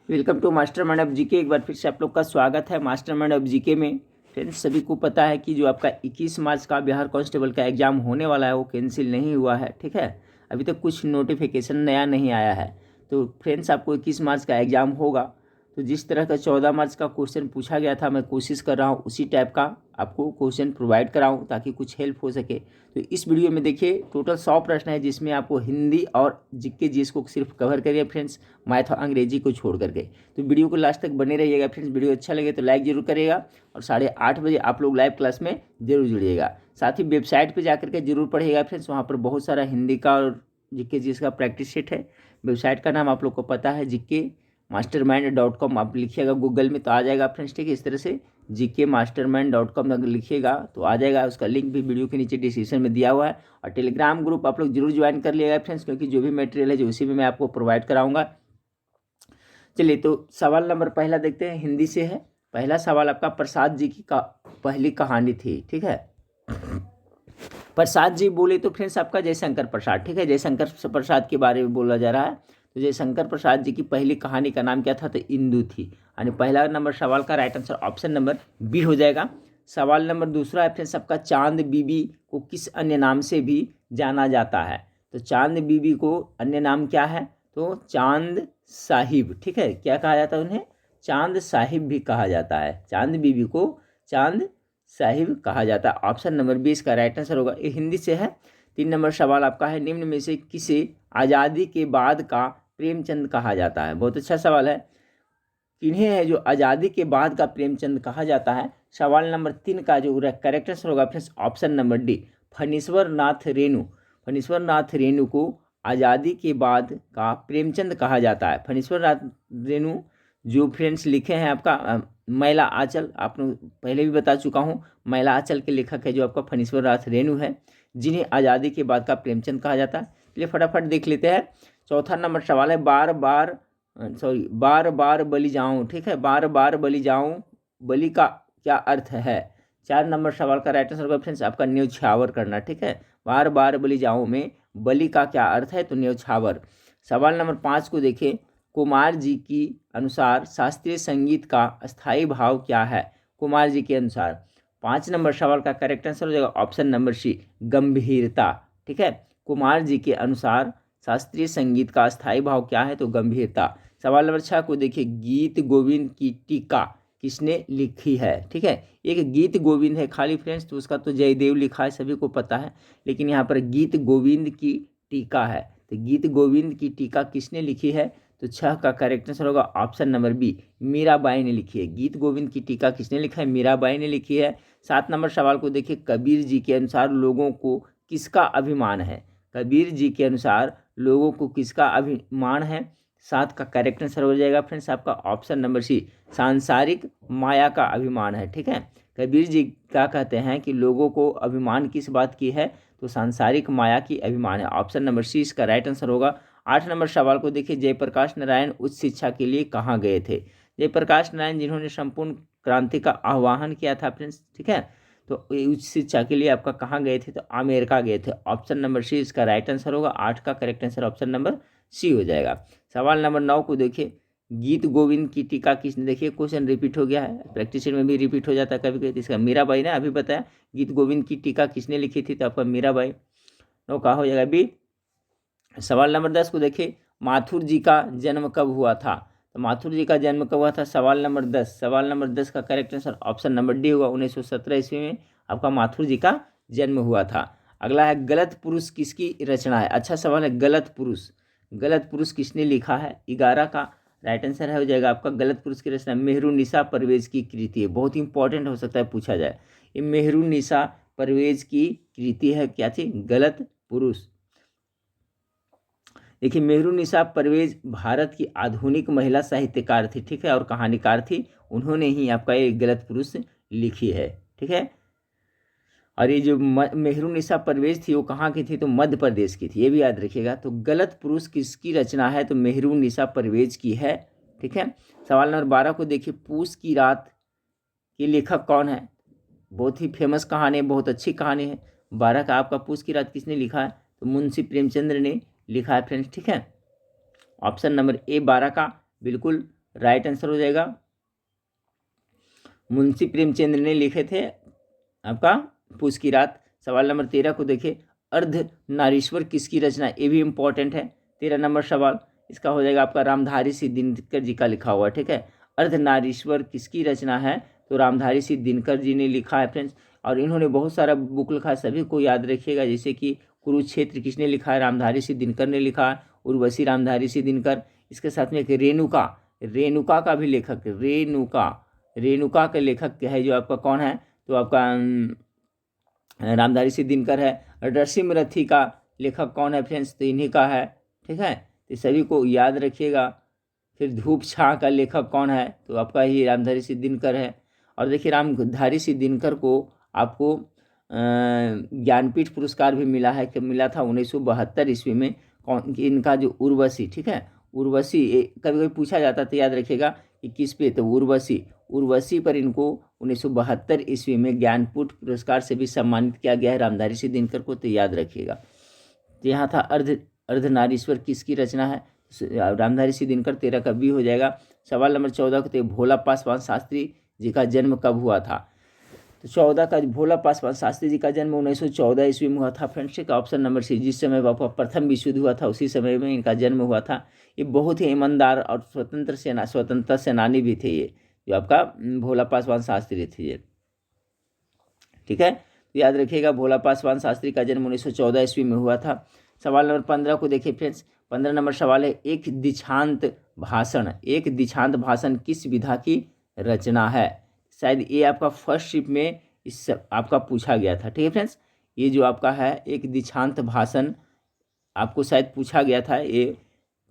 Welcome to mastermind of GK. एक बार फिर से आप लोग का स्वागत है मास्टर माइंड ऑफ जीके में। फ्रेंड्स, सभी को पता है कि जो आपका 21 मार्च का बिहार कांस्टेबल का एग्ज़ाम होने वाला है वो कैंसिल नहीं हुआ है। ठीक है, अभी तक कुछ नोटिफिकेशन नया नहीं आया है। तो फ्रेंड्स, आपको 21 मार्च का एग्ज़ाम होगा। तो जिस तरह का 14 मार्च का क्वेश्चन पूछा गया था, मैं कोशिश कर रहा हूँ उसी टाइप का आपको क्वेश्चन प्रोवाइड कराऊँ ताकि कुछ हेल्प हो सके। तो इस वीडियो में देखिए टोटल 100 प्रश्न है, जिसमें आपको हिंदी और जीके जीएस को सिर्फ कवर करिए फ्रेंड्स, मैथ और अंग्रेजी को छोड़ करके। तो वीडियो को लास्ट तक बने रहिएगा फ्रेंड्स। वीडियो अच्छा लगे तो लाइक जरूर करिएगा और 8:30 बजे आप लोग लाइव क्लास में जरूर जुड़िएगा। साथ ही वेबसाइट पर जाकर के जरूर पढ़िएगा फ्रेंड्स, वहाँ पर बहुत सारा हिंदी का और जीके जीएस का प्रैक्टिस सेट है। वेबसाइट का नाम आप लोग को पता है, GKmastermind.com। आप लिखिएगा गूगल में तो आ जाएगा फ्रेंड्स। ठीक है, इस तरह से GKmastermind.com अगर लिखिएगा तो आ जाएगा। उसका लिंक भी वीडियो के नीचे डिस्क्रिप्शन में दिया हुआ है। और टेलीग्राम ग्रुप आप लोग जरूर ज्वाइन कर लिएगा फ्रेंड्स, क्योंकि जो भी मटेरियल है जो उसी में मैं आपको प्रोवाइड कराऊंगा। चलिए, तो सवाल नंबर पहला देखते हैं, हिंदी से है। पहला सवाल आपका, प्रसाद जी की पहली कहानी थी। ठीक है, प्रसाद जी बोले तो फ्रेंड्स आपका जयशंकर प्रसाद। ठीक है, जयशंकर प्रसाद के बारे में बोला जा रहा है। तो जयशंकर प्रसाद जी की पहली कहानी का नाम क्या था? तो इंदु थी। यानी पहला नंबर सवाल का right answer option number B हो जाएगा। सवाल नंबर दूसरा है फ्रेंड्स आपका, चांद बीबी को किस अन्य नाम से भी जाना जाता है? तो चांद बीबी को अन्य नाम क्या है? तो चांद साहिब। ठीक है, क्या कहा जाता है उन्हें? चांद साहिब भी कहा जाता है। चांद बीबी को चांद साहिब कहा जाता है। ऑप्शन नंबर 20 का राइट आंसर होगा। ये हिंदी से है। 3 नंबर सवाल आपका है, निम्न में से किसे आज़ादी के बाद का प्रेमचंद कहा जाता है? बहुत अच्छा सवाल है। किन्हें है जो आज़ादी के बाद का प्रेमचंद कहा जाता है? सवाल नंबर 3 का जो करेक्ट आंसर होगा friends option number D, Phanishwar Nath Renu. Phanishwar Nath Renu को आज़ादी के बाद का प्रेमचंद कहा जाता है। फणीश्वर नाथ रेणु जो फ्रेंड्स लिखे हैं आपका मैला आंचल, आपने पहले भी बता चुका हूँ, मैला आंचल के लेखक है जो आपका फणीश्वर नाथ रेणु है, जिन्हें आज़ादी के बाद का प्रेमचंद कहा जाता है। चलिए फटाफट देख लेते हैं। चौथा नंबर सवाल है, बार बार बलि जाऊं। ठीक है, बार बार बलि जाऊं, बलि का क्या अर्थ है? 4 नंबर सवाल का राइट आंसर होगा फ्रेंड्स आपका न्यौछावर करना। ठीक है, बार बार बलि जाऊं में बलि का क्या अर्थ है? तो न्यौछावर। सवाल नंबर 5 को देखिए, कुमार जी की अनुसार शास्त्रीय संगीत का स्थायी भाव क्या है? कुमार जी के अनुसार। 5 नंबर सवाल का करेक्ट आंसर हो जाएगा ऑप्शन नंबर सी, गंभीरता। ठीक है, कुमार जी के अनुसार शास्त्रीय संगीत का स्थायी भाव क्या है? तो गंभीरता। सवाल नंबर 6 को देखिए, गीत गोविंद की टीका किसने लिखी है? ठीक है, एक गीत गोविंद है खाली फ्रेंड्स, तो उसका तो जयदेव लिखा है, सभी को पता है। लेकिन यहाँ पर गीत गोविंद की टीका है, तो गीत गोविंद की टीका किसने लिखी है? तो 6 का करेक्ट आंसर होगा ऑप्शन नंबर बी, मीराबाई ने लिखी है। गीत गोविंद की टीका किसने लिखा है? मीराबाई ने लिखी है। 7 नंबर सवाल को देखिए, कबीर जी के अनुसार लोगों को किसका अभिमान है? कबीर जी के अनुसार लोगों को किसका अभिमान है? 7 का करेक्ट आंसर हो जाएगा फ्रेंड्स आपका ऑप्शन नंबर सी, सांसारिक माया का अभिमान है। ठीक है, कबीर जी क्या कहते हैं कि लोगों को अभिमान किस बात की है? तो सांसारिक माया की अभिमान है। ऑप्शन नंबर सी इसका राइट आंसर होगा। 8 नंबर सवाल को देखिए, जयप्रकाश नारायण उच्च शिक्षा के लिए कहाँ गए थे? जयप्रकाश नारायण जिन्होंने संपूर्ण क्रांति का आह्वान किया था फ्रेंड्स। ठीक है, तो उच्च शिक्षा के लिए आपका कहाँ गए थे? तो अमेरिका गए थे। ऑप्शन नंबर सी इसका राइट आंसर होगा। 8 का correct answer option number C हो जाएगा। सवाल नंबर 9 को देखिए, गीत गोविंद की टीका किसने? देखिए क्वेश्चन रिपीट हो गया है, प्रैक्टिस में भी रिपीट हो जाता है कभी कभी। इसका मीराबाई ने अभी बताया, गीत गोविंद की टीका किसने लिखी थी? तो आपका मीराबाई। 9 का हो जाएगा बी। सवाल नंबर 10 को देखिए, माथुर जी का जन्म कब हुआ था? तो माथुर जी का जन्म कब हुआ था? सवाल नंबर 10। सवाल नंबर 10 का correct answer option number D होगा। 1917 ईस्वी में आपका माथुर जी का जन्म हुआ था। अगला है, गलत पुरुष किसकी रचना है? अच्छा सवाल है, गलत पुरुष। गलत पुरुष किसने लिखा है? 11 का राइट आंसर है हो जाएगा आपका, गलत पुरुष की रचना मेहरुन्निसा परवेज की कृति है। बहुत इंपॉर्टेंट हो सकता है पूछा जाए। ये मेहरुन्निसा परवेज की कृति है, क्या थी? गलत पुरुष। देखिए, मेहरुन्निसा परवेज भारत की आधुनिक महिला साहित्यकार थी। ठीक है, और कहानीकार थी। उन्होंने ही आपका ये गलत पुरुष लिखी है। ठीक है, और ये जो मेहरुन्निसा परवेज थी वो कहाँ की थी? तो मध्य प्रदेश की थी, ये भी याद रखिएगा। तो गलत पुरुष किसकी रचना है? तो मेहरुन्निसा परवेज की है। ठीक है, सवाल नंबर 12 को देखिए, पूस की रात के लेखक कौन है? बहुत ही फेमस कहानी है, बहुत अच्छी कहानी है। 12 का आपका, पूस की रात किसने लिखा है? तो मुंशी प्रेमचंद्र ने लिखा है फ्रेंड्स। ठीक है, ऑप्शन नंबर ए 12 का बिल्कुल राइट आंसर हो जाएगा। मुंशी प्रेमचंद ने लिखे थे आपका पूस की रात। सवाल नंबर 13 को देखिए, अर्धनारीश्वर किसकी रचना, ये भी इंपॉर्टेंट है। 13 नंबर सवाल इसका हो जाएगा आपका रामधारी सिंह दिनकर जी का लिखा हुआ, ठीक है। अर्धनारीश्वर किसकी रचना है, तो रामधारी सिंह दिनकर जी ने लिखा है फ्रेंड्स। और इन्होंने बहुत सारा बुक लिखा है, सभी को याद रखिएगा। जैसे कि कुरुक्षेत्र किसने लिखा है, रामधारी सिंह दिनकर ने लिखा है। उर्वशी रामधारी सिंह दिनकर। इसके साथ में एक रेणुका, रेणुका का भी लेखक, रेणुका के लेखक है जो आपका कौन है, तो आपका रामधारी सिंह दिनकर है। नरसिम्ह रथी का लेखक कौन है फ्रेंड्स, तो इन्हीं का है, ठीक है। तो सभी को याद रखिएगा। फिर धूप छाँ का लेखक कौन है, तो आपका ही रामधारी सिंह दिनकर है। और देखिए रामधारी सिंह दिनकर को आपको ज्ञानपीठ पुरस्कार भी मिला है, कि मिला था 1972 ईस्वी में। कौन, इनका जो उर्वशी, ठीक है, उर्वशी कभी कभी पूछा जाता तो याद रखिएगा कि किस पे, तो उर्वशी पर इनको 1972 ईस्वी में ज्ञानपीठ पुरस्कार से भी सम्मानित किया गया है रामधारी सिंह दिनकर को, तो याद रखिएगा। तो यहाँ था अर्धनारीश्वर किसकी रचना है, रामधारी सिंह दिनकर। 13 का बी हो जाएगा। सवाल नंबर 14 को, तो भोला पासवान शास्त्री जी का जन्म कब हुआ था, तो 14 का भोला पासवान शास्त्री जी का जन्म 1914 ईस्वी में हुआ था फ्रेंड्स। का ऑप्शन नंबर सी, जिस समय आपका प्रथम विश्व युद्ध हुआ था उसी समय में इनका जन्म हुआ था। ये बहुत ही ईमानदार और स्वतंत्रता सेनानी भी थे ये, जो आपका भोला पासवान शास्त्री थे ये, ठीक है। तो याद रखिएगा भोला पासवान शास्त्री का जन्म 1914 ईस्वी में हुआ था। सवाल नंबर 15 को देखिए फ्रेंड्स। 15 नंबर सवाल है, एक दीक्षांत भाषण किस विधा की रचना है। शायद ये आपका फर्स्ट शिफ्ट में इस आपका पूछा गया था, ठीक है फ्रेंड्स। ये जो आपका है एक दीक्षांत भाषण आपको शायद पूछा गया था, ये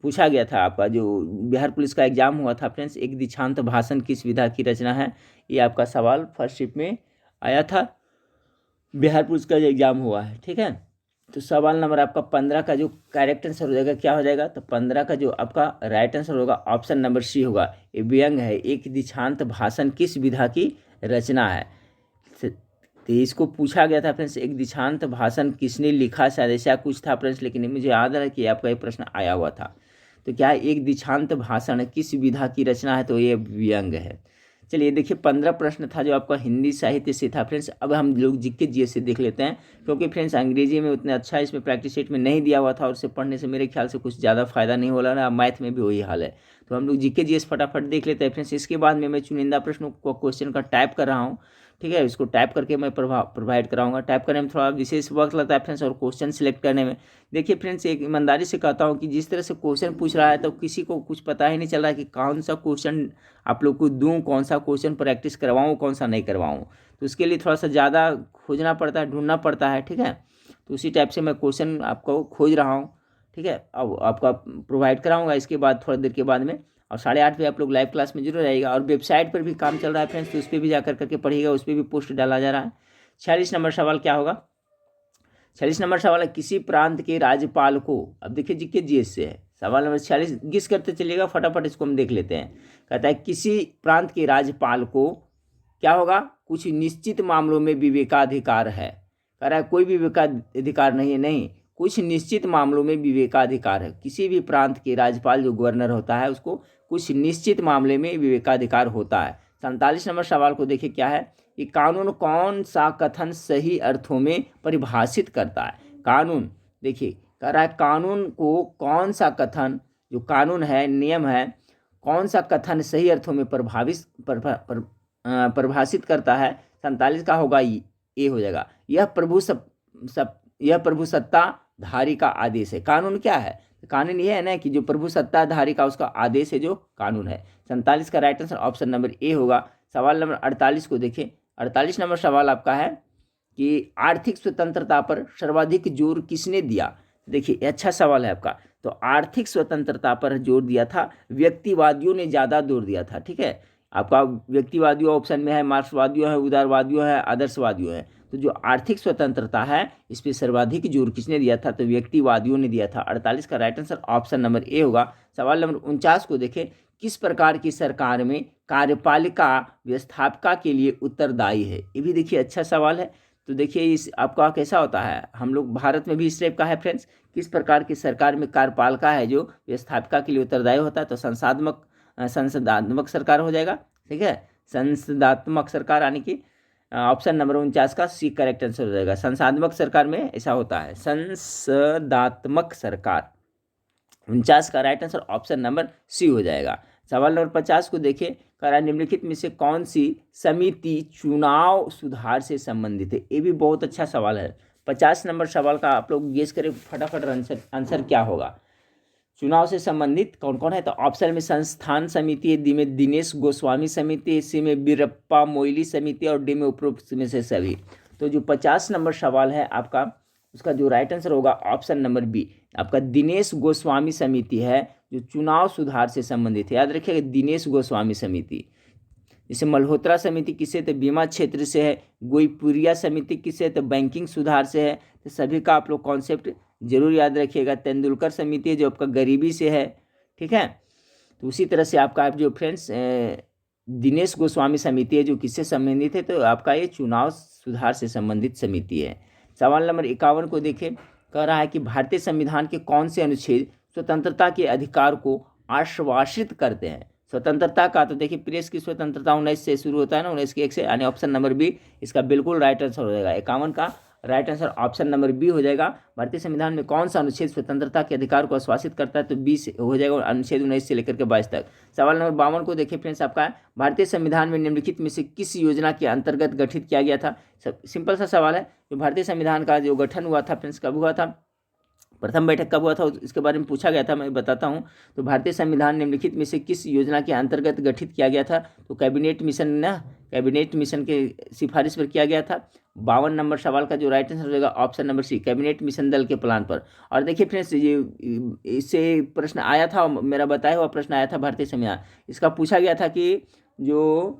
पूछा गया था आपका जो बिहार पुलिस का एग्जाम हुआ था फ्रेंड्स। एक दीक्षांत भाषण किस विधा की रचना है, ये आपका सवाल फर्स्ट शिफ्ट में आया था, बिहार पुलिस का जो एग्जाम हुआ है, ठीक है। तो सवाल नंबर आपका 15 का जो करेक्ट आंसर हो जाएगा क्या हो जाएगा, तो 15 का जो आपका राइट आंसर होगा ऑप्शन नंबर सी होगा। ये व्यंग है, एक दीक्षांत भाषण किस विधा की रचना है। तो इसको पूछा गया था फ्रेंड्स, एक दीक्षांत भाषण किसने लिखा, शायद ऐसा कुछ था फ्रेंड्स, लेकिन मुझे याद है कि आपका ये प्रश्न आया हुआ था। तो क्या है, एक दीक्षांत भाषण किस विधा की रचना है, तो ये व्यंग है। चलिए देखिए 15 प्रश्न था जो आपका हिंदी साहित्य से था फ्रेंड्स। अब हम लोग जीके जीएस से देख लेते हैं, क्योंकि फ्रेंड्स अंग्रेजी में उतना अच्छा इसमें प्रैक्टिस सेट में नहीं दिया हुआ था, और उसे पढ़ने से मेरे ख्याल से कुछ ज़्यादा फायदा नहीं हो रहा है। मैथ में भी वही हाल है। तो हम लोग जीके जीएस फटाफट देख लेते हैं फ्रेंड्स। इसके बाद में मैं चुनिंदा प्रश्नों को क्वेश्चन का टाइप कर रहा हूँ, ठीक है। इसको टाइप करके मैं प्रोवाइड कराऊंगा। टाइप करने में थोड़ा विशेष वक्त लगता है फ्रेंड्स, और क्वेश्चन सिलेक्ट करने में। देखिए फ्रेंड्स एक ईमानदारी से कहता हूँ कि जिस तरह से क्वेश्चन पूछ रहा है तो किसी को कुछ पता ही नहीं चल रहा है कि कौन सा क्वेश्चन आप लोग को दूँ, कौन सा क्वेश्चन प्रैक्टिस करवाऊँ, कौन सा नहीं करवाऊँ। तो उसके लिए थोड़ा सा ज़्यादा खोजना पड़ता है, ढूंढना पड़ता है, ठीक है। तो उसी टाइप से मैं क्वेश्चन आपको खोज रहा हूँ, ठीक है। अब आपका प्रोवाइड कराऊंगा इसके बाद थोड़ा देर के बाद में। और 8:30 पे आप लोग लाइव क्लास में जरूर आइएगा। और वेबसाइट पर भी काम चल रहा है फ्रेंड्स, तो उस पर भी जाकर करके पढ़िएगा, उस पर भी पोस्ट डाला जा रहा है। 46 नंबर सवाल क्या होगा, 46 नंबर सवाल है, किसी प्रांत के राज्यपाल को, अब देखिए जीके जीएस से है सवाल नंबर 46, गिस करते चलिएगा फटाफट, इसको हम देख लेते हैं। कहता है किसी प्रांत के राज्यपाल को क्या होगा, कुछ निश्चित मामलों में विवेकाधिकार है। कह रहा है कोई विवेकाधिकार नहीं है, नहीं, कुछ निश्चित मामलों में विवेकाधिकार है। किसी भी प्रांत के राज्यपाल जो गवर्नर होता है उसको कुछ निश्चित मामले में विवेकाधिकार होता है। 47 नंबर सवाल को देखिए क्या है, कि कानून कौन सा कथन सही अर्थों में परिभाषित करता है। कानून देखिए कह रहा है कानून को कौन सा कथन, जो कानून है नियम है, कौन सा कथन सही अर्थों में परिभाषित करता है। 47 का होगा ये हो जाएगा, यह प्रभु सत्ताधारी का आदेश है। कानून क्या है, कानून ये है ना कि जो प्रभु सत्ताधारी का उसका आदेश है जो कानून है। 47 का right answer option number A होगा। सवाल नंबर 48 को देखिए। 48 नंबर सवाल आपका है कि आर्थिक स्वतंत्रता पर सर्वाधिक जोर किसने दिया। देखिए अच्छा सवाल है आपका। तो आर्थिक स्वतंत्रता पर जोर दिया था व्यक्तिवादियों ने ज़्यादा जोर दिया था, ठीक है। आपका व्यक्तिवादियों ऑप्शन में है, मार्क्सवादियों है, उदारवादियों है, आदर्शवादियों है। तो जो आर्थिक स्वतंत्रता है इस पर सर्वाधिक जोर किसने दिया था, तो व्यक्तिवादियों ने दिया था। 48 का right answer option number A होगा। सवाल नंबर 49 को देखें, किस प्रकार की सरकार में कार्यपालिका व्यवस्थापिका के लिए उत्तरदायी है। ये भी देखिए अच्छा सवाल है। तो देखिए इस आपका कैसा होता है, हम लोग भारत में भी इस टाइप का है फ्रेंड्स, किस प्रकार की सरकार में कार्यपालिका है जो व्यवस्थापिका के लिए उत्तरदायी होता है। तो संसाधनात्मक संसदात्मक सरकार हो जाएगा, ठीक है, संसदात्मक सरकार, यानी कि ऑप्शन नंबर 49 का सी करेक्ट आंसर हो जाएगा। संसदात्मक सरकार में ऐसा होता है, संसदात्मक सरकार, 49 का right answer option number C हो जाएगा। सवाल नंबर 50 को देखिए, करा निम्नलिखित में से कौन सी समिति चुनाव सुधार से संबंधित है। ये भी बहुत अच्छा सवाल है। 50 नंबर सवाल का आप लोग गेस करें फटाफट आंसर क्या होगा। चुनाव से संबंधित कौन कौन है, तो ऑप्शन में संस्थान समिति, डी में दिनेश गोस्वामी समिति, सी में बीरप्पा मोइली समिति और डी में उपरोक्त में से सभी। तो जो 50 नंबर सवाल है आपका, उसका जो राइट आंसर होगा ऑप्शन नंबर बी, आपका दिनेश गोस्वामी समिति है जो चुनाव सुधार से संबंधित है। याद रखिएगा दिनेश गोस्वामी समिति। जैसे मल्होत्रा समिति किससे, तो बीमा क्षेत्र से है। गोईपुरिया समिति किससे, तो बैंकिंग सुधार से है। तो सभी का आप लोग कॉन्सेप्ट जरूर याद रखिएगा। तेंदुलकर समिति है जो आपका गरीबी से है, ठीक है। तो उसी तरह से आपका आप जो फ्रेंड्स दिनेश गोस्वामी समिति है जो किससे संबंधित है, तो आपका ये चुनाव सुधार से संबंधित समिति है। सवाल नंबर 51 को देखें, कह रहा है कि भारतीय संविधान के कौन से अनुच्छेद स्वतंत्रता के अधिकार को आश्वासित करते हैं। स्वतंत्रता का तो देखिए प्रेस की स्वतंत्रता 19 से शुरू होता है ना, 19 के 1 से, यानी ऑप्शन नंबर बी इसका बिल्कुल राइट आंसर हो जाएगा। 51 का right answer option number B हो जाएगा। भारतीय संविधान में कौन सा अनुच्छेद स्वतंत्रता के अधिकार को आश्वासित करता है, तो 20 हो जाएगा, अनुच्छेद 19 से लेकर के 22 तक। सवाल नंबर 52 को देखिए फ्रेंड्स, आपका भारतीय संविधान में निम्नलिखित में से किस योजना के अंतर्गत गठित किया गया था। सिंपल सा सवाल है। जो भारतीय संविधान का जो गठन हुआ था फ्रेंड्स, कब हुआ था, प्रथम बैठक कब हुआ था, इसके बारे में पूछा गया था, मैं बताता हूं। तो भारतीय संविधान निम्नलिखित में से किस योजना के अंतर्गत गठित किया गया था, तो कैबिनेट मिशन ना, कैबिनेट मिशन के सिफारिश पर किया गया था। 52 नंबर सवाल का जो राइट आंसर हो जाएगा option number C, cabinet mission दल के प्लान पर। और देखिए फ्रेंड्स, ये इससे प्रश्न आया था, मेरा बताया हुआ प्रश्न आया था भारतीय संविधान, इसका पूछा गया था कि जो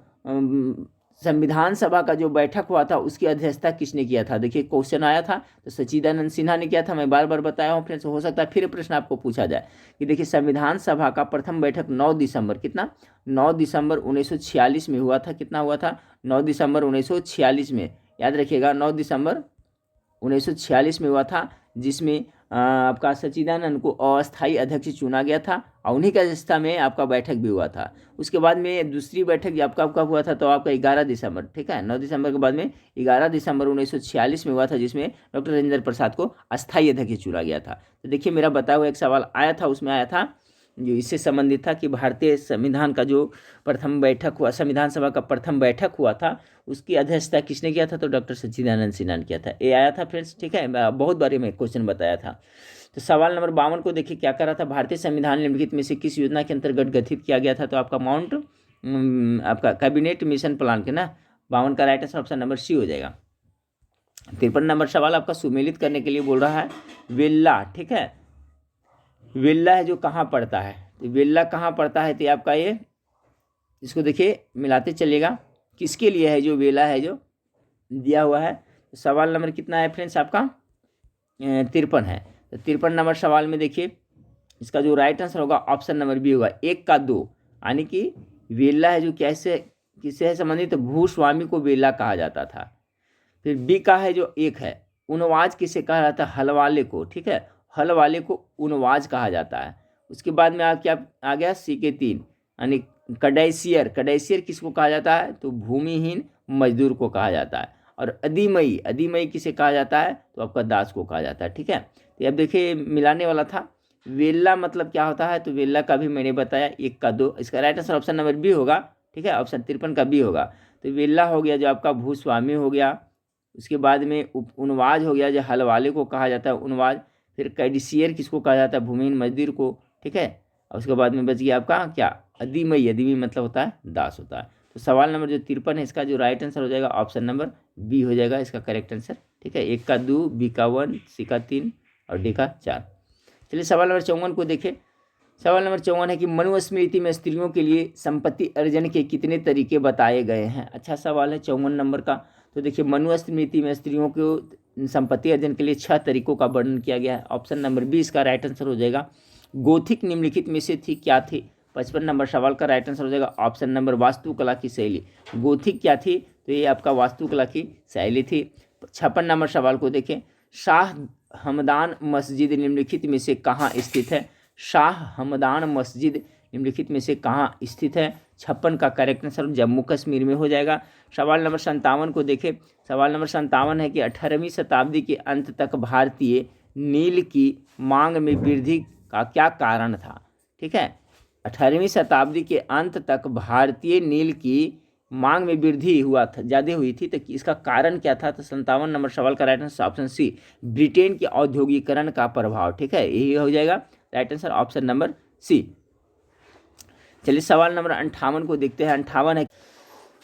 संविधान सभा का जो बैठक हुआ था उसकी अध्यक्षता किसने किया था। देखिए क्वेश्चन आया था, तो सच्चिदानंद सिन्हा ने किया था। मैं बार बार बताया हूँ फ्रेंड्स, हो सकता है फिर प्रश्न आपको पूछा जाए कि देखिए संविधान सभा का प्रथम बैठक 9 दिसंबर, कितना, 9 दिसंबर 1946 में हुआ था। कितना हुआ था, 9 दिसंबर 1946 में। याद रखिएगा 9 दिसंबर 1946 में हुआ था, जिसमें आपका सच्चिदानंद को अस्थायी अध्यक्ष चुना गया था और उन्हीं की अध्यक्षता में आपका बैठक भी हुआ था। उसके बाद में दूसरी बैठक आपका कब हुआ था, तो आपका 11 दिसंबर, ठीक है, 9 दिसंबर के बाद में 11 दिसंबर 1946 में हुआ था, जिसमें डॉक्टर राजेंद्र प्रसाद को अस्थायी अध्यक्ष चुना गया था। तो देखिए मेरा बताया हुआ एक सवाल आया था, उसमें आया था जो इससे संबंधित था कि भारतीय संविधान का जो प्रथम बैठक हुआ, संविधान सभा का प्रथम बैठक हुआ था, उसकी अध्यक्षता किसने किया था, तो डॉक्टर सच्चिदानंद सिन्हा ने किया था। ये आया था फ्रेंड्स, ठीक है, बहुत बार में क्वेश्चन बताया था। तो सवाल नंबर 52 को देखिए क्या कर रहा था, भारतीय संविधान निम्नलिखित में से किस योजना के अंतर्गत गठित किया गया था, तो आपका आपका कैबिनेट मिशन प्लान के ना। 52 का right answer option number C हो जाएगा। 53 नंबर सवाल आपका सुमेलित करने के लिए बोल रहा है वेल्ला, ठीक है, वेल्ला है जो कहाँ पड़ता है, तो वेल्ला कहाँ पड़ता है, तो आपका ये, इसको देखिए मिलाते चलिएगा, किसके लिए है जो वेला है जो दिया हुआ है। तो सवाल नंबर कितना है फ्रेंड्स आपका, 53 है। तो 53 नंबर सवाल में देखिए इसका जो राइट आंसर होगा ऑप्शन नंबर बी होगा, 1 का 2, यानी कि वेला है जो कैसे किससे है संबंधित, तो भूस्वामी को वेला कहा जाता था। फिर बी का है जो 1 है, उनवाज किसे कहा जाता है, हलवाले को, ठीक है, हल वाले को उनवाज कहा जाता है। उसके बाद में क्या आ गया, सी के 3, यानी कडेसियर, कडेसियर किसको कहा जाता है, तो भूमिहीन मजदूर को कहा जाता है। और अधिमई, अधिमई किसे कहा जाता है, तो आपका दास को कहा जाता है, ठीक है। तो अब देखिए मिलाने वाला था, वेला मतलब क्या होता है, तो वेला का भी मैंने बताया, 1 का 2, इसका right answer option number B होगा, ठीक है, ऑप्शन 53 का बी होगा। तो वेला हो गया जो आपका भूस्वामी हो गया, उसके बाद में उनवाज हो गया जो हल वाले को कहा जाता है उनवाज, फिर कैडिसियर किसको कहा जाता है, भूमिहीन मजदूर को, ठीक है। और उसके बाद में बच गया आपका क्या, अधिमई, अधिमई मतलब होता है दास होता है। तो सवाल नंबर जो 53 है, इसका जो राइट आंसर हो जाएगा ऑप्शन नंबर बी हो जाएगा इसका करेक्ट आंसर, ठीक है। 1 का 2, बी का 1, सी का 3 और डी का 4। चलिए सवाल नंबर 54 को देखें। सवाल नंबर 54 है कि मनुस्मृति में स्त्रियों के लिए संपत्ति अर्जन के कितने तरीके बताए गए हैं। अच्छा सवाल है 54 नंबर का। तो देखिए मनुस्मृति में स्त्रियों को संपत्ति अर्जन के लिए 6 तरीकों का वर्णन किया गया है। ऑप्शन नंबर बी इसका राइट आंसर हो जाएगा। गोथिक निम्नलिखित में से थी क्या थी। 55 नंबर सवाल का राइट आंसर हो जाएगा ऑप्शन नंबर वास्तुकला की शैली। गोथिक क्या थी, तो ये आपका वास्तुकला की शैली थी। 56 नंबर सवाल को देखें। शाह हमदान मस्जिद निम्नलिखित में से कहाँ स्थित है। शाह हमदान मस्जिद निम्नलिखित में से कहाँ स्थित है? 56 का करेक्ट आंसर जम्मू कश्मीर में हो जाएगा। सवाल नंबर 57 को देखें। सवाल नंबर 57 है कि 18वीं शताब्दी के अंत तक भारतीय नील की मांग में वृद्धि का क्या कारण था? ठीक है, 18वीं शताब्दी के अंत तक भारतीय नील की मांग में वृद्धि हुआ था, ज़्यादा हुई थी, तो इसका कारण क्या था? तो 57 नंबर सवाल का right answer option C, Britain के औद्योगिकरण का प्रभाव। ठीक है, यही हो जाएगा right answer option number C. चलिए सवाल नंबर 58 को देखते हैं। 58 है,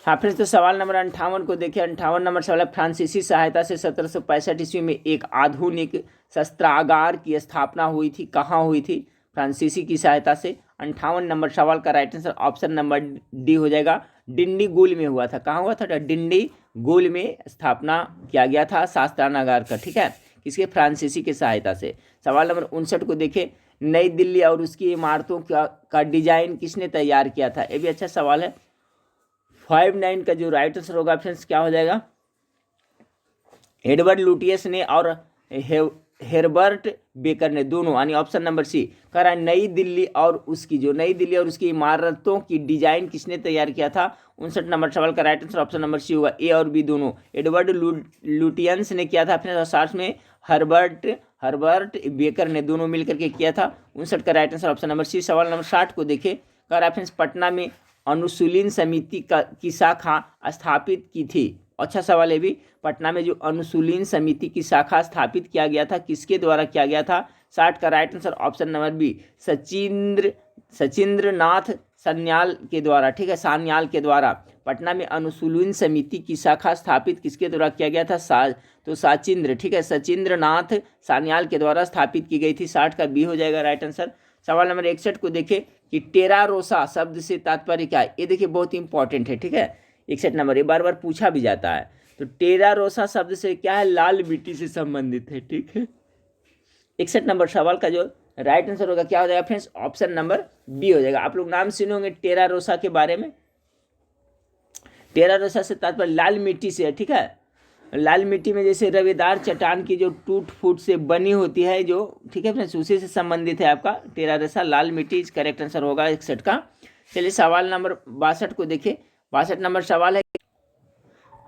हाँ फिर तो सवाल नंबर 58 को देखिए। 58 नंबर सवाल है, फ्रांसीसी सहायता से 1765 ईस्वी में एक आधुनिक शस्त्रागार की स्थापना हुई थी। कहाँ हुई थी? फ्रांसीसी की सहायता से। 58 नंबर सवाल का right answer option number D हो जाएगा, डिंडीगुल में हुआ था। कहाँ हुआ था? डिंडीगुल में स्थापना किया गया था शस्त्रागार का। ठीक है, किसके? फ्रांसीसी की सहायता से। सवाल नंबर 59 को देखें। नई दिल्ली और उसकी इमारतों का डिजाइन किसने तैयार किया था? ये भी अच्छा सवाल है। 59 का जो राइट आंसर होगा फ्रेंड्स क्या हो जाएगा? एडवर्ड लुटियस ने और हेरबर्ट बेकर ने, दोनों, यानी ऑप्शन नंबर सी करा। नई दिल्ली और उसकी इमारतों की डिजाइन किसने तैयार किया था? 59 नंबर सवाल का right answer option number C होगा, ए और बी दोनों। एडवर्ड लुटियंस ने किया था अपने 1960 में, हर्बर्ट बेकर ने, दोनों मिलकर के किया था। 59 का right answer option number C. सवाल नंबर 60 को देखें। करा फ्रेंड्स, पटना में अनुशीलन समिति की शाखा स्थापित की थी। अच्छा सवाल है भी। पटना में जो अनुशीलन समिति की शाखा स्थापित किया गया था, किसके द्वारा किया गया था? 60 का right answer option number B, Sachindra Nath Sanyal के द्वारा। ठीक है, सान्याल के द्वारा पटना में अनुशीलन समिति की शाखा स्थापित किसके द्वारा किया गया था? सचिंद्र, ठीक है, सचिंद्र नाथ सान्याल के द्वारा स्थापित की गई थी। 60 का बी हो जाएगा राइट आंसर। सवाल नंबर 61 को देखें कि टेरा रोसा शब्द से तात्पर्य क्या है? ये देखिए बहुत इंपॉर्टेंट है। ठीक है, 61 नंबर, ये बार बार पूछा भी जाता है। तो टेरा रोसा शब्द से क्या है? लाल मिट्टी से संबंधित है। ठीक है, 61 नंबर सवाल का जो राइट आंसर होगा क्या हो जाएगा फ्रेंड्स? ऑप्शन नंबर बी हो जाएगा। आप लोग नाम सुने होंगे टेरा रोसा के बारे में। टेरा रोसा से तात्पर्य लाल मिट्टी से है। ठीक है, लाल मिट्टी में जैसे रवेदार चट्टान की जो टूट फूट से बनी होती है जो, ठीक है फ्रेंड्स, उसी से संबंधित है आपका टेरा रोसा। लाल मिट्टी करेक्ट आंसर होगा 61 का। चलिए सवाल नंबर 62 को देखिए। 62 नंबर सवाल है,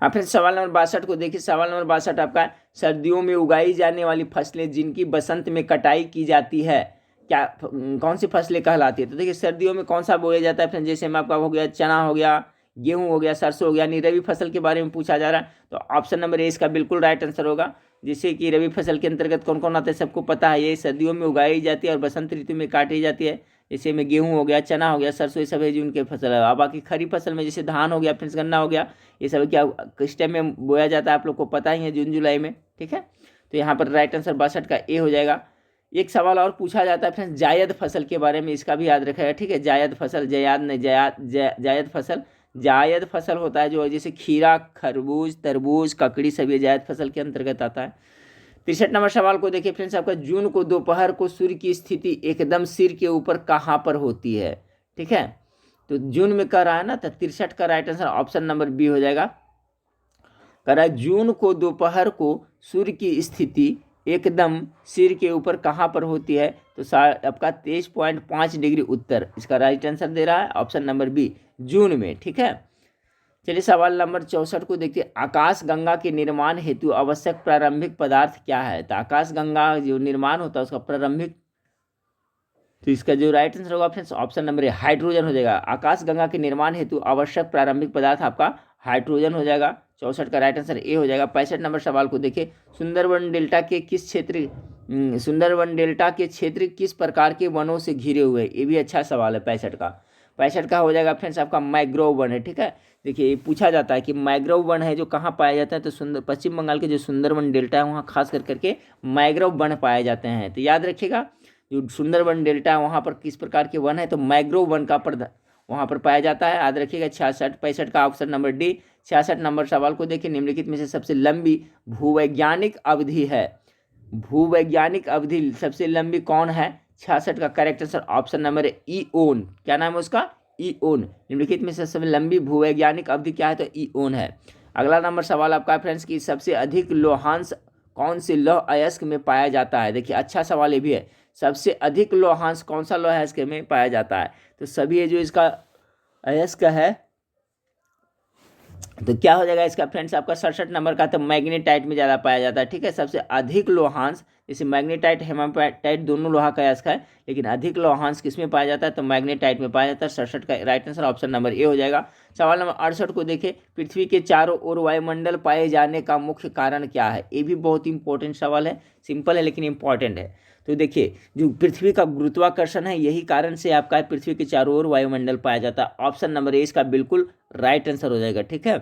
हाँ फिर सवाल नंबर 62 को देखिए। सवाल नंबर 62 आपका, सर्दियों में उगाई जाने वाली फसलें जिनकी बसंत में कटाई की जाती है, क्या कौन सी फसलें कहलाती है? तो देखिए सर्दियों में कौन सा बोया जाता है फ्रेंड्स? जैसे में आपका हो गया चना, हो गया गेहूं, हो गया सरसों, हो गया, यानी रबी फसल के बारे में पूछा जा रहा है। तो ऑप्शन नंबर ए इसका बिल्कुल राइट आंसर होगा। जैसे कि रबी फसल के अंतर्गत कौन कौन आता है सबको पता है, ये सर्दियों में उगाई जाती है और बसंत ऋतु में काटी जाती है। जैसे में गेहूं हो गया, चना हो गया, सरसों, ये सब है जो उनके फसल है। बाकी खरीफ फसल में जैसे धान हो गया, फिर गन्ना हो गया, ये सब क्या किस टाइम में बोया जाता है आप लोग को पता ही है, जून जुलाई में। ठीक है, तो यहाँ पर राइट आंसर 62 का ए हो जाएगा। एक सवाल और पूछा जाता है फ्रेंड्स जायद फसल के बारे में, इसका भी याद रखेगा। ठीक है, जायद फसल, जायद फसल, जायद फसल होता है जो जैसे खीरा, खरबूज, तरबूज, ककड़ी, सब ये जायद फसल के अंतर्गत आता है। 63 नंबर सवाल को देखिए फ्रेंड्स, आपका जून को दोपहर को सूर्य की स्थिति एकदम सिर के ऊपर कहाँ पर होती है? ठीक है, तो जून में कर रहा है ना, तो 63 का right answer option number B हो जाएगा। कर रहा है जून को दोपहर को सूर्य की स्थिति एकदम सिर के ऊपर कहाँ पर होती है? तो आपका 23.5 डिग्री उत्तर, इसका राइट आंसर दे रहा है ऑप्शन नंबर बी, जून में। ठीक है, चलिए सवाल नंबर 64 को देखते हैं। आकाश गंगा के निर्माण हेतु आवश्यक प्रारंभिक पदार्थ क्या है? तो आकाश गंगा जो निर्माण होता है उसका प्रारंभिक, तो इसका जो राइट आंसर होगा friends option number A, hydrogen हो जाएगा। आकाश गंगा के निर्माण हेतु आवश्यक प्रारंभिक पदार्थ आपका हाइड्रोजन हो जाएगा। 64 का राइट आंसर ए हो जाएगा। 65 नंबर सवाल को देखिए। सुंदरवन डेल्टा के क्षेत्र किस प्रकार के वनों से घिरे हुए? ये भी अच्छा सवाल है 65 का हो जाएगा फ्रेंड्स आपका मैग्रोव वन है। ठीक है, देखिए ये पूछा जाता है कि मैग्रोव वन है जो कहाँ पाया जाता है? तो पश्चिम बंगाल के जो सुंदरवन डेल्टा है वहाँ खास करके मैग्रोव वन पाए जाते हैं। तो याद रखिएगा जो सुंदरवन डेल्टा है वहाँ पर किस प्रकार के वन है? तो मैग्रोव वन का वहाँ पर पाया जाता है। याद रखिएगा 65 का ऑप्शन नंबर डी। 66 नंबर सवाल को देखिए। निम्नलिखित में से सबसे लंबी भूवैज्ञानिक अवधि है, भूवैज्ञानिक अवधि सबसे लंबी कौन है? 66 का correct answer option number Eon. क्या नाम है उसका? ईओन। निम्नलिखित में से सबसे लंबी भूवैज्ञानिक अवधि क्या है? तो ईओन है। अगला नंबर सवाल आपका फ्रेंड्स की सबसे अधिक लौहांश कौन से लौह अयस्क में पाया जाता है? देखिए अच्छा सवाल ये भी है। सबसे अधिक लौहांश कौन सा लौह अयस्क में पाया जाता है? तो सभी ये जो इसका अयस्क है तो क्या हो जाएगा इसका फ्रेंड्स आपका 67 नंबर का, तो मैग्नेटाइट में ज़्यादा पाया जाता है। ठीक है, सबसे अधिक लोहांश, जैसे मैग्नेटाइट हेमाटाइट दोनों लोहा का अयस्क है, लेकिन अधिक लोहांश किस में पाया जाता है? तो मैग्नेटाइट में पाया जाता है। 67 का right answer option number A हो जाएगा। सवाल नंबर 68 को देखें, पृथ्वी के चारों ओर वायुमंडल पाए जाने का मुख्य कारण क्या है? ये भी बहुत इंपॉर्टेंट सवाल है, सिंपल है लेकिन इंपॉर्टेंट है। तो देखिए, जो पृथ्वी का गुरुत्वाकर्षण है, यही कारण से आपका पृथ्वी के चारों ओर वायुमंडल पाया जाता है। ऑप्शन नंबर ए इसका बिल्कुल राइट आंसर हो जाएगा। ठीक है,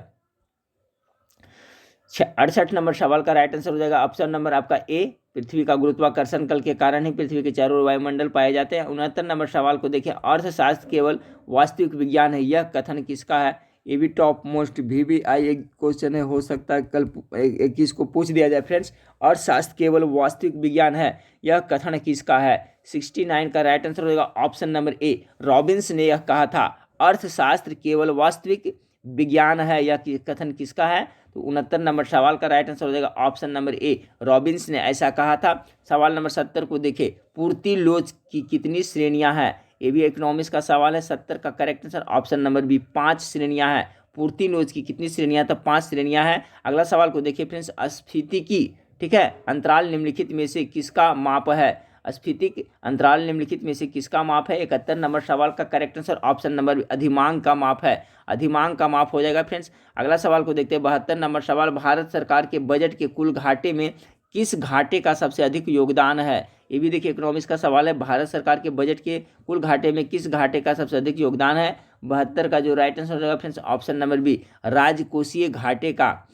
68 नंबर सवाल का राइट आंसर हो जाएगा ऑप्शन नंबर आपका ए, पृथ्वी का गुरुत्वाकर्षण बल के कारण ही पृथ्वी के चारों ओर वायुमंडल पाए जाते हैं। 69 नंबर सवाल को देखिए, अर्थशास्त्र केवल वास्तविक विज्ञान है, यह कथन किसका है? ये भी टॉप मोस्ट VVI एक क्वेश्चन है, हो सकता है कल 21 को पूछ दिया जाए फ्रेंड्स। अर्थशास्त्र केवल वास्तविक विज्ञान है, यह कथन किसका है? 69 का राइट आंसर हो जाएगा ऑप्शन नंबर ए, रॉबिन्स ने यह कहा था। अर्थशास्त्र केवल वास्तविक विज्ञान है, यह कथन किसका है? तो 69 नंबर सवाल का राइट आंसर हो जाएगा ऑप्शन नंबर ए, रॉबिन्स ने ऐसा कहा था। सवाल नंबर 70 को देखें, पूर्ति लोच की कितनी श्रेणियां हैं? ये भी इकोनॉमिक्स का सवाल है। 70 का correct answer option number B, 5 श्रेणियां हैं। पूर्ति लोच की कितनी श्रेणियां? तो 5 श्रेणियां हैं। अगला सवाल को देखिए फ्रेंड्स, स्फीति की, ठीक है, अंतराल निम्नलिखित में से किसका माप है? स्फीतिक अंतराल निम्नलिखित में से किसका माप है? 71 नंबर सवाल का करेक्ट आंसर ऑप्शन नंबर अधिमांक का माप है। अधिमांक का माप हो जाएगा फ्रेंड्स। अगला सवाल को देखते हैं, 72 नंबर सवाल, भारत सरकार के बजट के कुल घाटे में किस घाटे का सबसे अधिक योगदान है? ये भी देखिए इकोनॉमिक्स का सवाल है। भारत सरकार के बजट के कुल घाटे में किस घाटे का सबसे अधिक योगदान है? 72 का जो राइट आंसर हो जाएगा फ्रेंड्स ऑप्शन नंबर बी, राजकोषीय घाटे का।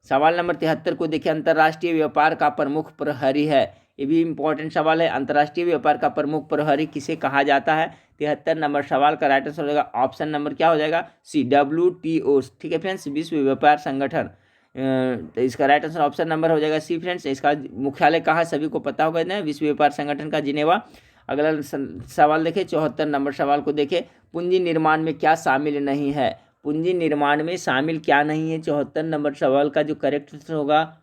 सवाल नंबर 73 को देखिए, अंतर्राष्ट्रीय व्यापार का प्रमुख प्रहरी है। ये भी इंपॉर्टेंट सवाल है, अंतर्राष्ट्रीय व्यापार का प्रमुख प्रहरी किसे कहा जाता है? 73 नंबर सवाल का राइट आंसर हो जाएगा ऑप्शन नंबर क्या हो जाएगा? सी, WTO। ठीक है फ्रेंड्स, विश्व व्यापार संगठन। तो इसका राइट आंसर ऑप्शन नंबर हो जाएगा सी फ्रेंड्स। इसका मुख्यालय कहाँ सभी को पता होगा ना, विश्व व्यापार संगठन का जिनेवा। अगला सवाल देखें, 74 नंबर सवाल को देखें, पूंजी निर्माण में क्या शामिल नहीं है? पूंजी निर्माण में शामिल क्या नहीं है? 74 नंबर सवाल का जो करेक्ट आंसर होगा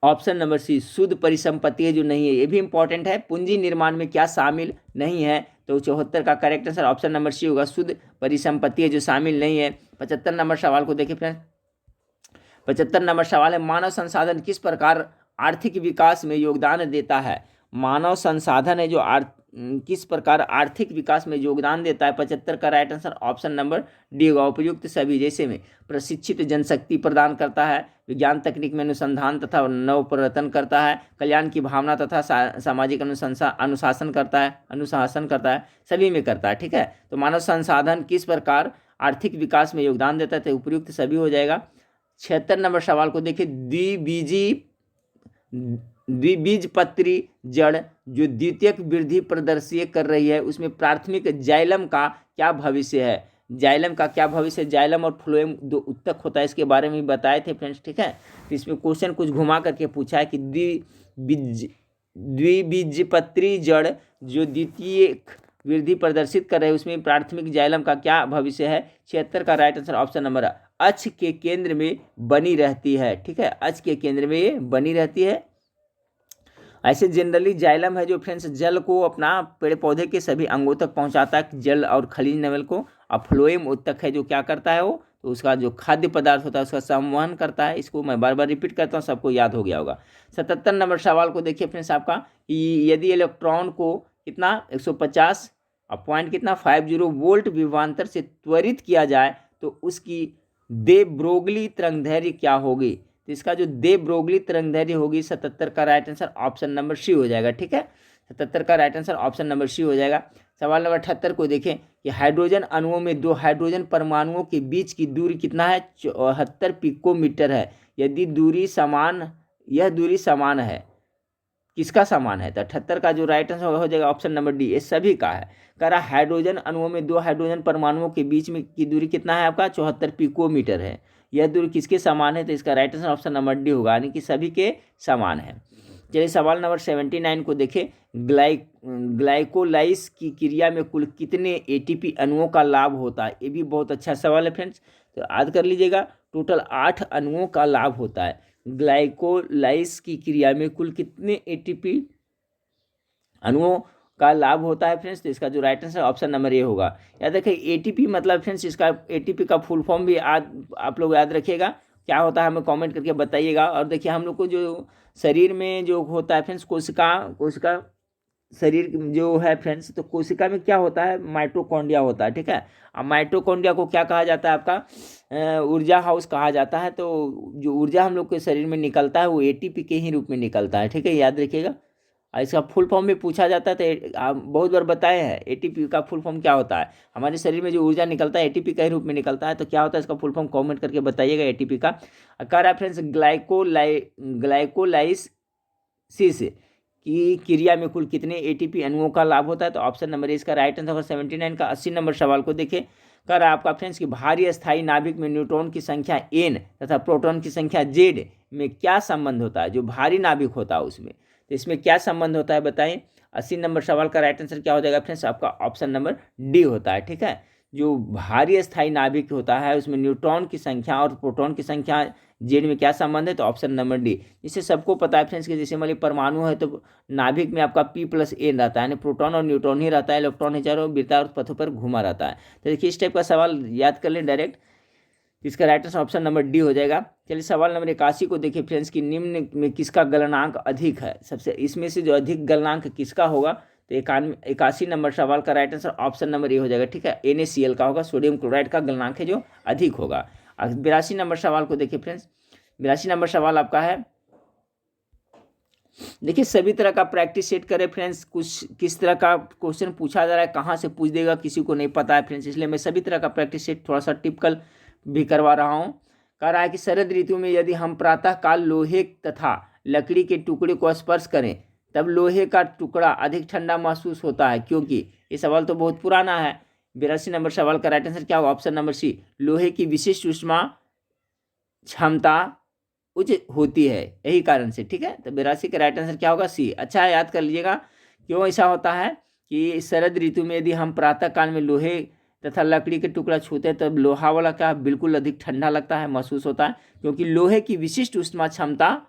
ऑप्शन नंबर सी, शुद्ध परिसंपत्ति जो नहीं है। ये भी इंपॉर्टेंट है, पूंजी निर्माण में क्या शामिल नहीं है? तो 74 का correct answer option number C होगा, शुद्ध परिसंपत्ति जो शामिल नहीं है। 75 नंबर सवाल को देखिए फ्रेंड्स, 75 नंबर सवाल है, मानव संसाधन किस प्रकार आर्थिक विकास में योगदान देता है? मानव संसाधन है जो किस प्रकार आर्थिक विकास में योगदान देता है? 75 का right answer option number D होगा, उपयुक्त सभी, जैसे में प्रशिक्षित जनशक्ति प्रदान करता है, विज्ञान तकनीक में अनुसंधान तथा नव प्रवर्तन करता है, कल्याण की भावना तथा सामाजिक अनुशासन करता है, सभी में करता है। ठीक है, तो मानव संसाधन किस प्रकार आर्थिक विकास में योगदान देता है? तो उपयुक्त सभी हो जाएगा। 76 नंबर सवाल को देखिए, द्विबीजपत्री जड़ जो द्वितीयक वृद्धि प्रदर्शित कर रही है, उसमें प्राथमिक जाइलम का क्या भविष्य है? जाइलम का क्या भविष्य? जाइलम और फ्लोएम दो उत्तक होता है, इसके बारे में बताए थे फ्रेंड्स। ठीक है, तो इसमें क्वेश्चन कुछ घुमा करके पूछा है कि द्विबीजपत्री जड़ जो द्वितीयक वृद्धि प्रदर्शित कर रहे हैं, उसमें प्राथमिक जाइलम का क्या भविष्य है? 76 का राइट आंसर ऑप्शन नंबर अक्ष के केंद्र में बनी रहती है। ठीक है, अक्ष के केंद्र में ये बनी रहती है। ऐसे जनरली जाइलम है जो फ्रेंड्स जल को अपना पेड़ पौधे के सभी अंगों तक पहुंचाता है, जल और खनिज नवल को। और फ्लोएम उत्तक है जो क्या करता है, वो तो उसका जो खाद्य पदार्थ होता है उसका संवहन करता है। इसको मैं बार बार रिपीट करता हूँ, सबको याद हो गया होगा। 77 नंबर सवाल को देखिए फ्रेंड्स आपका, यदि इलेक्ट्रॉन को कितना 150 पॉइंट कितना 50 वोल्ट विभवांतर से त्वरित किया जाए तो उसकी दे ब्रोगली तरंगदैर्घ्य क्या होगी? तो इसका जो दे ब्रोगली तरंगदैर्घ्य होगी 77 का right answer option number C हो जाएगा। ठीक है, 77 का right answer option number C हो जाएगा। सवाल नंबर 78 को देखें कि हाइड्रोजन अणुओं में दो हाइड्रोजन परमाणुओं के बीच की दूरी कितना है? 74 पिकोमीटर है। यदि दूरी समान, यह दूरी समान है, किसका समान है? तो 78 का जो राइट आंसर हो जाएगा ऑप्शन नंबर डी, ये सभी का है। कह रहा हाइड्रोजन अणुओं में दो हाइड्रोजन परमाणुओं के बीच में की दूरी कितना है आपका? 74 पिकोमीटर है। यह दूरी किसके समान है? तो इसका right answer option number D होगा, यानी कि सभी के समान है। चलिए सवाल नंबर 79 को देखें, ग्लाइकोलाइस की क्रिया में कुल कितने एटीपी अणुओं का लाभ होता है? ये भी बहुत अच्छा सवाल है फ्रेंड्स, तो याद कर लीजिएगा, टोटल 8 अणुओं का लाभ होता है। ग्लाइकोलाइस की क्रिया में कुल कितने एटीपी अणुओं का लाभ होता है फ्रेंड्स, तो इसका जो right answer option number A होगा। याद रखिए एटीपी मतलब फ्रेंड्स, इसका एटीपी का फुल फॉर्म भी आप लोग याद रखिएगा क्या होता है, हमें कमेंट करके बताइएगा। और देखिए हम लोग को जो शरीर में जो होता है फ्रेंड्स, कोशिका शरीर जो है फ्रेंड्स, तो कोशिका में क्या होता है, माइटोकॉन्ड्रिया होता है, ठीक है। अब माइटोकॉन्ड्रिया को क्या कहा जाता है, आपका ऊर्जा हाउस कहा जाता है। तो जो ऊर्जा हम लोग के शरीर में निकलता है वो एटीपी के ही रूप में निकलता है, ठीक है, याद रखिएगा। और इसका फुल फॉर्म भी पूछा जाता है, तो आप बहुत बार बताए हैं एटीपी का फुल फॉर्म क्या होता है। हमारे शरीर में जो ऊर्जा निकलता है एटीपी के ही रूप में निकलता है, तो क्या होता है इसका फुल फॉर्म कमेंट करके बताइएगा एटीपी का। कह रहा है फ्रेंड्स ग्लाइकोलाइसिस की क्रिया में कुल कितने एटीपी अणुओं का लाभ होता है, तो ऑप्शन नंबर इसका राइट आंसर 79 का 80 नंबर सवाल को देखिए। कर आपका फ्रेंड्स कि भारी स्थायी नाभिक में न्यूट्रॉन की संख्या n तथा प्रोटॉन की संख्या z में क्या संबंध होता है। जो भारी नाभिक होता है उसमें, तो इसमें क्या संबंध होता है बताएं। 80 नंबर सवाल का राइट आंसर क्या हो जाएगा फ्रेंड्स, आपका ऑप्शन नंबर डी होता है, ठीक है। जो भारी स्थायी नाभिक होता है उसमें न्यूट्रॉन की संख्या और प्रोटॉन की संख्या जेड में क्या संबंध है, तो ऑप्शन नंबर डी। इसे सबको पता है फ्रेंड्स कि जैसे मान लीजिए परमाणु है तो नाभिक में आपका P+N रहता है, यानी प्रोटॉन और न्यूट्रॉन ही रहता है, इलेक्ट्रॉन ही चारों वृत्ताकार पथों पर घुमा रहता है। तो देखिए इस टाइप का सवाल याद कर लें डायरेक्ट, इसका right answer option number D हो जाएगा। चलिए सवाल नंबर 81 को देखिए फ्रेंड्स कि निम्न में किसका गलनांक अधिक है, सबसे इसमें से जो अधिक गलनांक किसका होगा, तो 81 नंबर सवाल का right answer option number A हो जाएगा, ठीक है। NaCl का होगा, सोडियम क्लोराइड का गलनांक है जो अधिक होगा। 82 नंबर सवाल को देखिए फ्रेंड्स, 82 नंबर सवाल आपका है, देखिए सभी तरह का प्रैक्टिस सेट करें फ्रेंड्स, कुछ किस तरह का क्वेश्चन पूछा जा रहा है, कहाँ से पूछ देगा किसी को नहीं पता है फ्रेंड्स, इसलिए मैं सभी तरह का प्रैक्टिस सेट थोड़ा सा टिपिकल भी करवा रहा हूँ। कह रहा है कि शरद ऋतु में यदि हम प्रातः काल लोहे तथा लकड़ी के टुकड़े को स्पर्श करें तब लोहे का टुकड़ा अधिक ठंडा महसूस होता है, क्योंकि ये सवाल तो बहुत पुराना है। 82 नंबर सवाल का राइट आंसर क्या होगा, ऑप्शन नंबर सी, लोहे की विशिष्ट ऊष्मा क्षमता उच्च होती है, यही कारण से, ठीक है। तो 82 का राइट आंसर क्या होगा, सी। अच्छा है, याद कर लीजिएगा क्यों ऐसा होता है कि शरद ऋतु में यदि हम प्रातः काल में लोहे तथा लकड़ी के टुकड़ा छूते हैं तब लोहा वाला क्या बिल्कुल अधिक ठंडा लगता है, महसूस होता है, क्योंकि लोहे की विशिष्ट ऊष्मा क्षमता